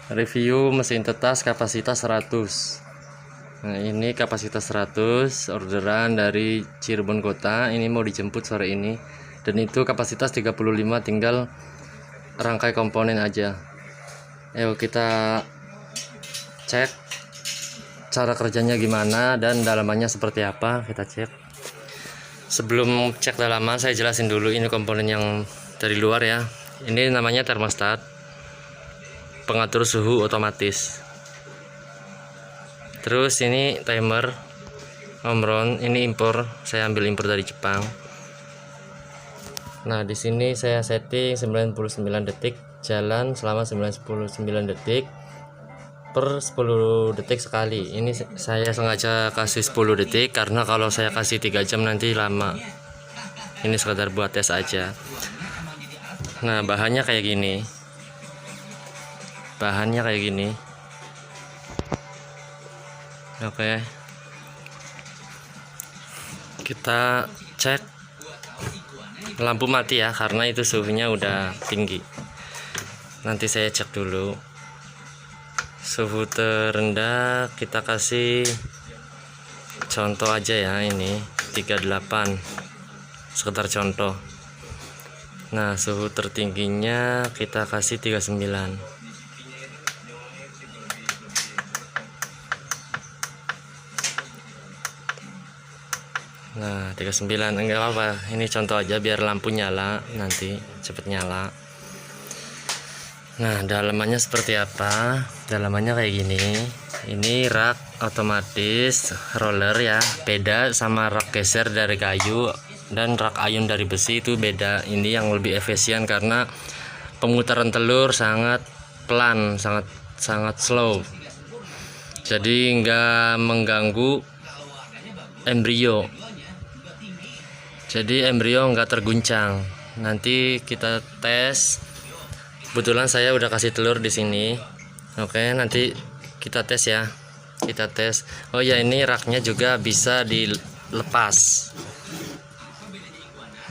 Review mesin tetas kapasitas 100. Nah, ini kapasitas 100 orderan dari Cirebon Kota. Ini mau dijemput sore ini. Dan itu kapasitas 35, tinggal rangkai komponen aja. Ayo kita cek cara kerjanya gimana dan dalamannya seperti apa. Kita cek. Sebelum cek dalaman, saya jelasin dulu ini komponen yang dari luar ya. Ini namanya termostat, pengatur suhu otomatis. Terus ini timer Omron, ini impor, saya ambil impor dari Jepang. Nah, di sini saya setting 99 detik, jalan selama 99 detik per 10 detik sekali. Ini saya sengaja kasih 10 detik karena kalau saya kasih 3 jam nanti lama. Ini sekedar buat tes aja. Nah, bahannya kayak gini. Oke, kita cek lampu mati ya, karena itu suhunya udah tinggi. Nanti saya cek dulu. Suhu terendah kita kasih contoh aja ya, ini 38, sekitar contoh. Nah, suhu tertingginya kita kasih 39. Nah, 39 enggak apa-apa. Ini contoh aja biar lampu nyala, nanti cepet nyala. Nah, dalamannya seperti apa? Dalamannya kayak gini. Ini rak otomatis roller ya. Beda sama rak geser dari kayu dan rak ayun dari besi, itu beda. Ini yang lebih efisien karena pemutaran telur sangat pelan, sangat slow. Jadi nggak mengganggu embrio. Jadi embrio nggak terguncang. Nanti kita tes. Kebetulan saya udah kasih telur di sini. Oke, nanti kita tes ya. Kita tes. Oh ya, ini raknya juga bisa dilepas.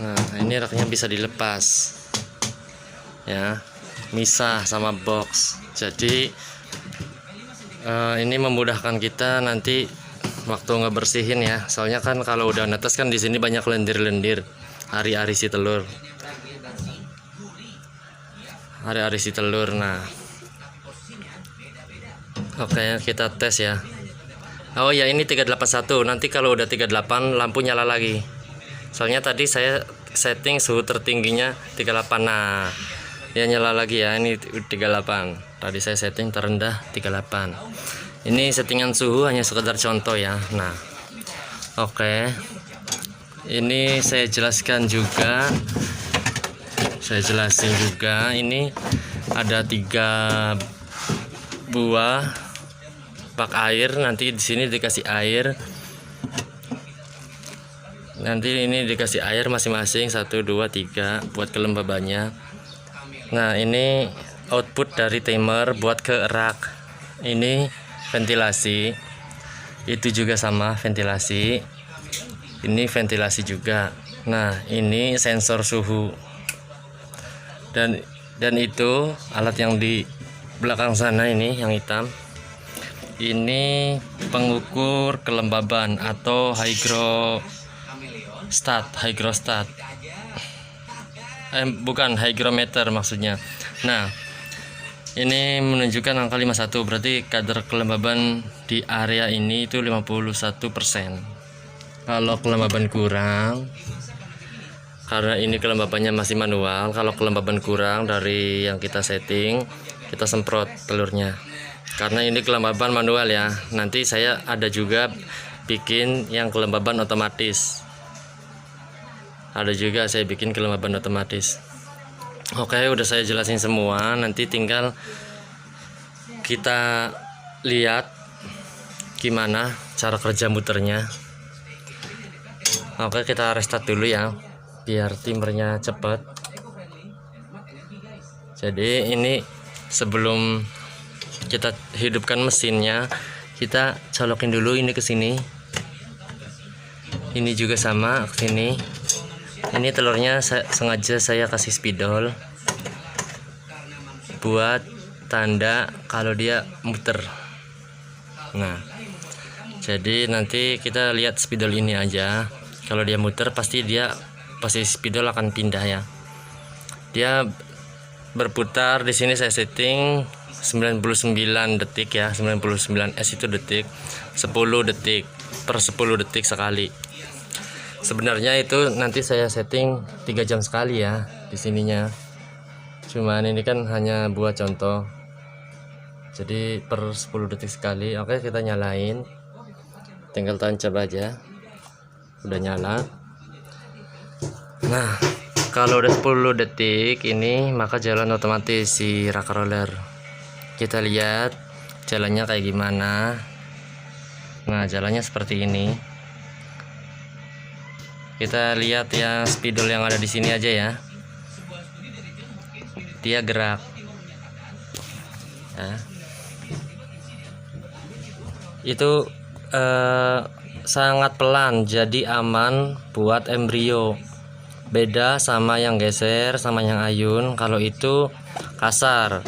Nah, ini raknya bisa dilepas. Ya, misah sama box. Jadi ini memudahkan kita nanti waktu ngebersihin ya. Soalnya kan kalau udah netes kan di sini banyak lendir-lendir, ari-ari si telur. Nah, oke, kita tes ya. Oh ya, ini 381. Nanti kalau udah 38 lampu nyala lagi. Soalnya tadi saya setting suhu tertingginya 38. Nah, ya nyala lagi ya. Ini 38. Tadi saya setting terendah 38. Ini settingan suhu hanya sekedar contoh ya. Nah, oke. Ini saya jelasin juga. Ini ada 3 buah bak air. Nanti di sini dikasih air. Nanti ini dikasih air masing-masing 1, 2, 3 buat kelembabannya. Nah, ini output dari timer buat ke rak. Ini ventilasi. Itu juga sama ventilasi. Ini ventilasi juga. Nah, ini sensor suhu. Dan itu alat yang di belakang sana, ini yang hitam. Ini pengukur kelembaban atau hygrostat. Bukan hygrometer maksudnya. Nah, ini menunjukkan angka 51, berarti kadar kelembaban di area ini itu 51%. Kalau kelembaban kurang, karena ini kelembabannya masih manual, kalau kelembaban kurang dari yang kita setting, kita semprot telurnya. Karena ini kelembaban manual ya. Nanti saya ada juga bikin yang kelembaban otomatis. Oke, udah saya jelasin semua. Nanti tinggal kita lihat gimana cara kerja muternya. Oke, kita restart dulu ya, biar timernya cepat. Jadi ini sebelum kita hidupkan mesinnya, kita colokin dulu ini ke sini. Ini juga sama ke sini. Ini telurnya sengaja saya kasih spidol buat tanda kalau dia muter. Nah, jadi nanti kita lihat spidol ini aja. Kalau dia muter pasti dia posisi spidol akan pindah ya. Dia berputar di sini saya setting 99 detik ya, 99 S itu detik, 10 detik per 10 detik sekali. Sebenarnya itu nanti saya setting 3 jam sekali ya di sininya. Cuman ini kan hanya buat contoh. Jadi per 10 detik sekali. Oke, kita nyalain. Tinggal tancap aja. Udah nyala. Nah, kalau udah 10 detik ini maka jalan otomatis si rak roller. Kita lihat jalannya kayak gimana. Nah, jalannya seperti ini. Kita lihat ya spidol yang ada di sini aja ya. Dia gerak. Ya. Itu sangat pelan, jadi aman buat embrio. Beda sama yang geser sama yang ayun. Kalau itu kasar.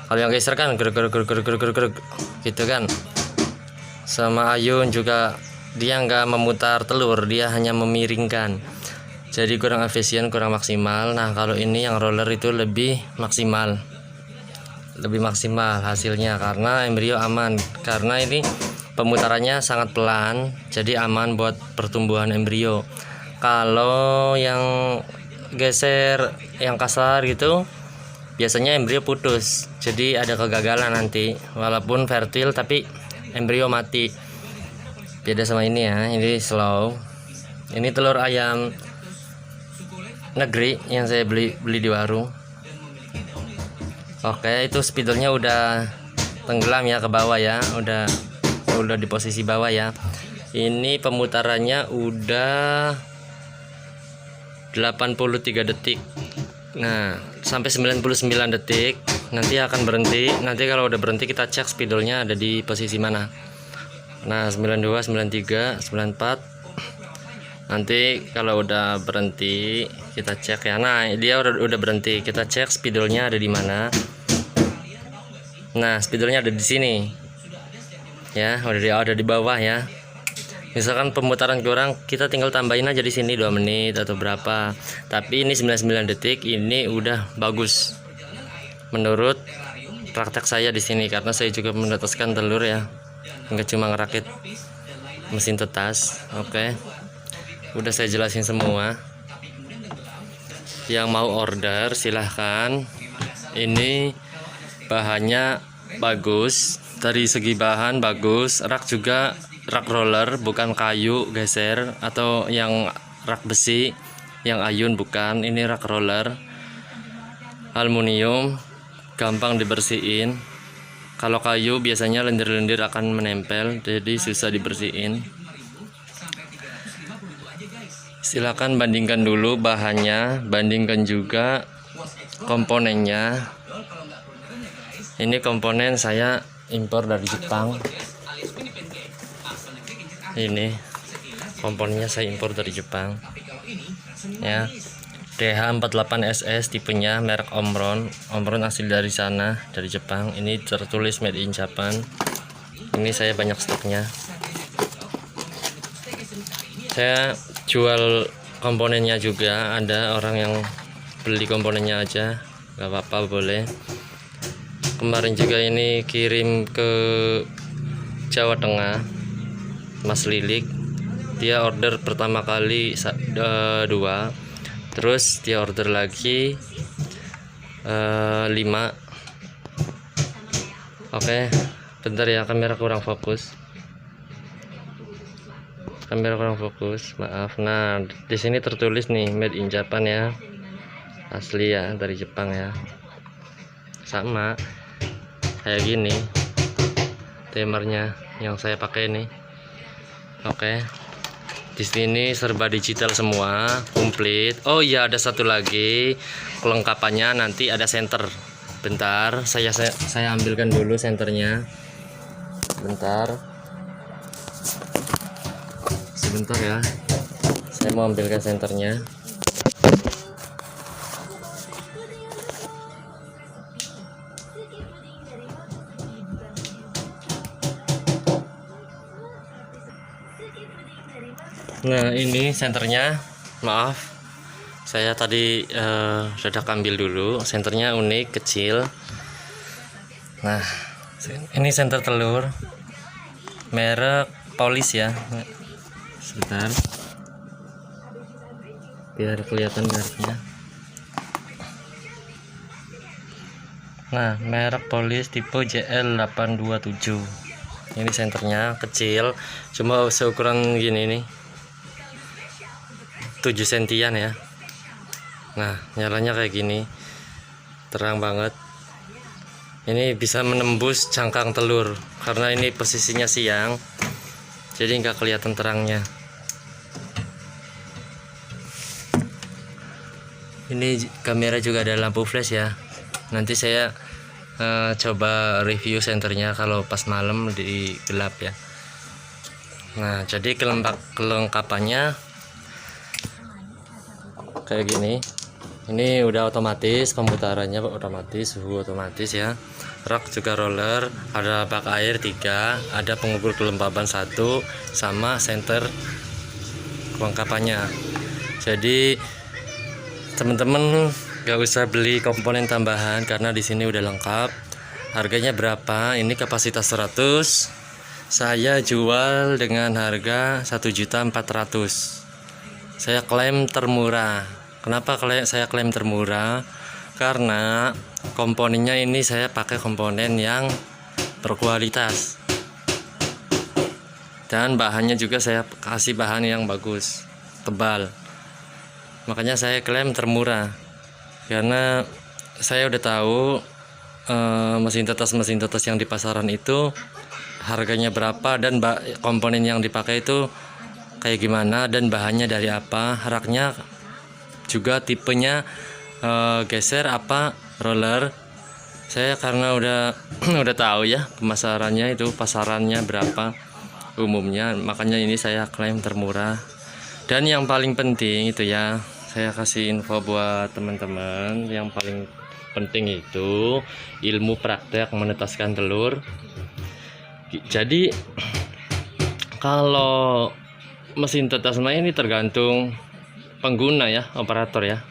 Kalau yang geser kan greg gitu kan. Sama ayun juga dia nggak memutar telur, dia hanya memiringkan. Jadi kurang efisien, kurang maksimal. Nah, kalau ini yang roller itu lebih maksimal. Lebih maksimal hasilnya karena embrio aman. Karena ini pemutarannya sangat pelan, jadi aman buat pertumbuhan embrio. Kalau yang geser, yang kasar gitu, biasanya embrio putus, jadi ada kegagalan nanti. Walaupun fertil tapi embrio mati. Beda sama ini ya, ini slow. Ini telur ayam negeri yang saya beli di warung. Oke, itu spidolnya udah tenggelam ya ke bawah ya, udah di posisi bawah ya. Ini pemutarannya udah 83 detik. Nah, sampai 99 detik nanti akan berhenti. Nanti kalau udah berhenti kita cek spidolnya ada di posisi mana. Nah, 92, 93, 94. Nanti kalau udah berhenti kita cek ya. Nah, dia udah berhenti. Kita cek spidolnya ada di mana. Nah, spidolnya ada di sini. Ya, udah di bawah ya. Misalkan pemutaran kurang, kita tinggal tambahin aja di sini 2 menit atau berapa. Tapi ini 99 detik, ini udah bagus. Menurut praktek saya di sini karena saya juga menetaskan telur ya. Enggak cuma ngerakit mesin tetas. Oke. Udah saya jelasin semua. Yang mau order silahkan. Ini bahannya bagus. Dari segi bahan bagus, rak juga rak roller, bukan kayu geser atau yang rak besi, yang ayun bukan. Ini rak roller, aluminium, gampang dibersihin. Kalau kayu biasanya lendir-lendir akan menempel, jadi susah dibersihin. Silakan bandingkan dulu bahannya, bandingkan juga komponennya. Ini komponen saya impor dari Jepang. Ini komponennya saya impor dari Jepang ya. DH48SS tipenya, merek Omron asli dari sana, dari Jepang. Ini tertulis made in Japan. Ini saya banyak stoknya. Saya jual komponennya juga, ada orang yang beli komponennya aja, gak apa-apa, boleh. Kemarin juga ini kirim ke Jawa Tengah, Mas Lilik. Dia order pertama kali 2, terus dia order lagi 5. Oke, bentar ya, kamera kurang fokus. Maaf. Nah, di sini tertulis nih made in Japan ya, asli ya, dari Jepang ya. Sama kayak gini timernya yang saya pakai nih. Oke, di sini serba digital semua, komplit. Oh iya, ada satu lagi kelengkapannya, nanti ada senter. Bentar, saya ambilkan dulu senternya. Sebentar ya, saya mau ambilkan senternya. Nah ini senternya, maaf saya tadi sudah ambil dulu. Senternya unik, kecil. Nah ini senter telur merek Polis ya. Sebentar biar kelihatan mereknya. Nah merek Polis tipe JL827. Ini senternya kecil, cuma seukuran gini nih, 7 sentian ya. Nah nyalanya kayak gini, terang banget. Ini bisa menembus cangkang telur karena ini posisinya siang, jadi nggak kelihatan terangnya. Ini kamera juga ada lampu flash ya. Nanti saya coba review senternya kalau pas malam di gelap ya. Nah jadi kelengkapannya kayak gini. Ini udah otomatis, pemutarannya otomatis, suhu otomatis ya. Rak juga roller, ada bak air 3, ada pengukur kelembaban 1, sama senter kelengkapannya. Jadi teman-teman gak usah beli komponen tambahan karena di sini udah lengkap. Harganya berapa? Ini kapasitas 100. Saya jual dengan harga 1.400.000. Saya klaim termurah. Kenapa saya klaim termurah? Karena komponennya ini saya pakai komponen yang berkualitas. Dan bahannya juga saya kasih bahan yang bagus, tebal. Makanya saya klaim termurah. Karena saya udah tahu mesin tetes yang di pasaran itu harganya berapa dan komponen yang dipakai itu kayak gimana dan bahannya dari apa, raknya juga tipenya geser apa roller. Saya karena udah tahu ya pemasarannya itu, pasarannya berapa umumnya, makanya ini saya klaim termurah. Dan yang paling penting itu ya, saya kasih info buat teman-teman, yang paling penting itu ilmu praktek menetaskan telur. Jadi kalau mesin tetes ini tergantung pengguna ya, operator ya,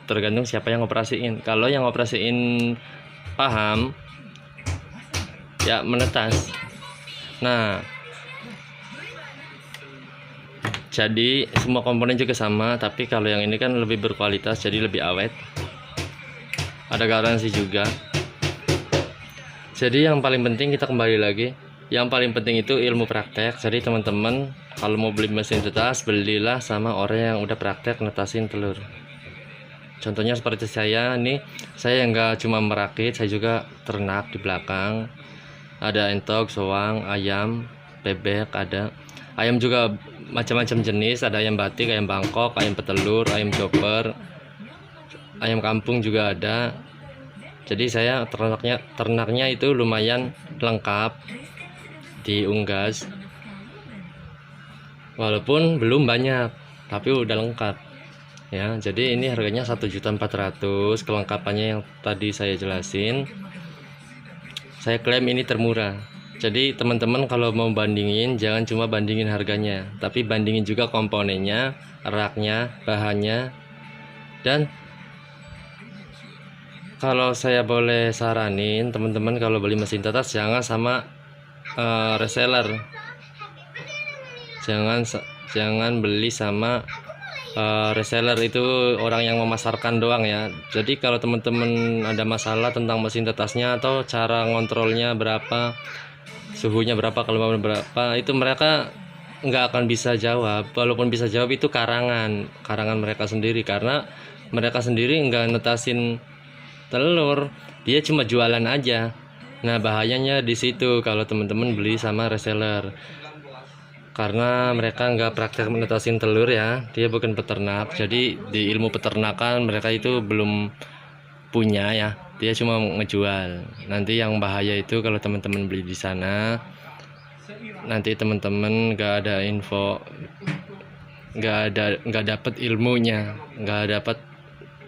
tergantung siapa yang operasiin. Kalau yang operasiin paham ya menetas. Nah jadi semua komponen juga sama, tapi kalau yang ini kan lebih berkualitas, jadi lebih awet, ada garansi juga. Jadi yang paling penting kita kembali lagi, yang paling penting itu ilmu praktek. Jadi teman-teman kalau mau beli mesin tetas, belilah sama orang yang udah praktek netasin telur. Contohnya seperti saya nih, saya nggak cuma merakit, saya juga ternak di belakang. Ada entok, soang, ayam, bebek, ada ayam juga macam-macam jenis, ada ayam batik, ayam Bangkok, ayam petelur, ayam chopper, ayam kampung juga ada. Jadi saya ternaknya itu lumayan lengkap di Unggas, walaupun belum banyak tapi udah lengkap ya. Jadi ini harganya 1.400.000, kelengkapannya yang tadi saya jelasin. Saya klaim ini termurah. Jadi teman-teman kalau mau bandingin, jangan cuma bandingin harganya, tapi bandingin juga komponennya, raknya, bahannya. Dan kalau saya boleh saranin teman-teman, kalau beli mesin tetes jangan sama reseller, jangan beli sama reseller, itu orang yang memasarkan doang ya. Jadi kalau teman-teman ada masalah tentang mesin tetasnya atau cara ngontrolnya berapa, suhunya berapa, kelembaban berapa, itu mereka nggak akan bisa jawab. Walaupun bisa jawab itu karangan mereka sendiri, karena mereka sendiri nggak netasin telur, dia cuma jualan aja. Nah bahayanya di situ kalau teman-teman beli sama reseller, karena mereka nggak praktek menetasin telur ya, dia bukan peternak. Jadi di ilmu peternakan mereka itu belum punya ya, dia cuma ngejual. Nanti yang bahaya itu kalau teman-teman beli di sana, nanti teman-teman nggak ada info, nggak dapet ilmunya, nggak dapet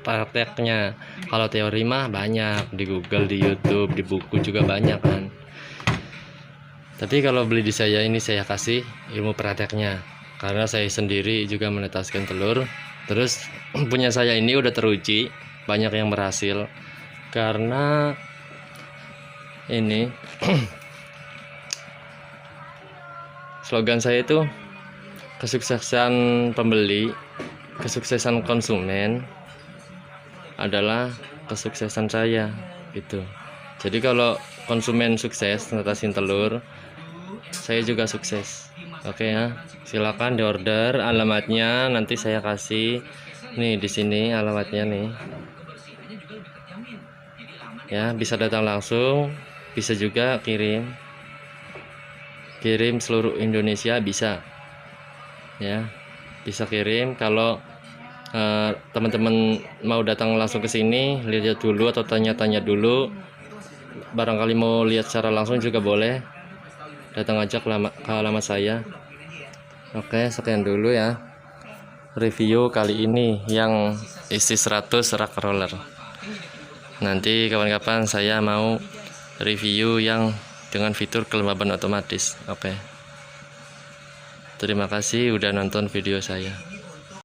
prakteknya. Kalau teori mah banyak di Google, di YouTube, di buku juga banyak kan. Tapi kalau beli di saya ini, saya kasih ilmu prakteknya, karena saya sendiri juga menetaskan telur. Terus punya saya ini udah teruji, banyak yang berhasil karena ini slogan saya itu kesuksesan pembeli, kesuksesan konsumen adalah kesuksesan saya gitu. Jadi kalau konsumen sukses netasin telur, saya juga sukses. Oke ya, silakan diorder. Alamatnya nanti saya kasih nih di sini alamatnya nih. Ya, bisa datang langsung, bisa juga kirim seluruh Indonesia bisa. Ya, bisa kirim. Kalau teman-teman mau datang langsung ke sini, lihat dulu atau tanya-tanya dulu. Barangkali mau lihat secara langsung juga boleh. Datang aja ke alamat saya. Oke, sekian dulu ya review kali ini yang isi 100 rak roller. Nanti kapan-kapan saya mau review yang dengan fitur kelembaban otomatis. Oke. Terima kasih udah nonton video saya.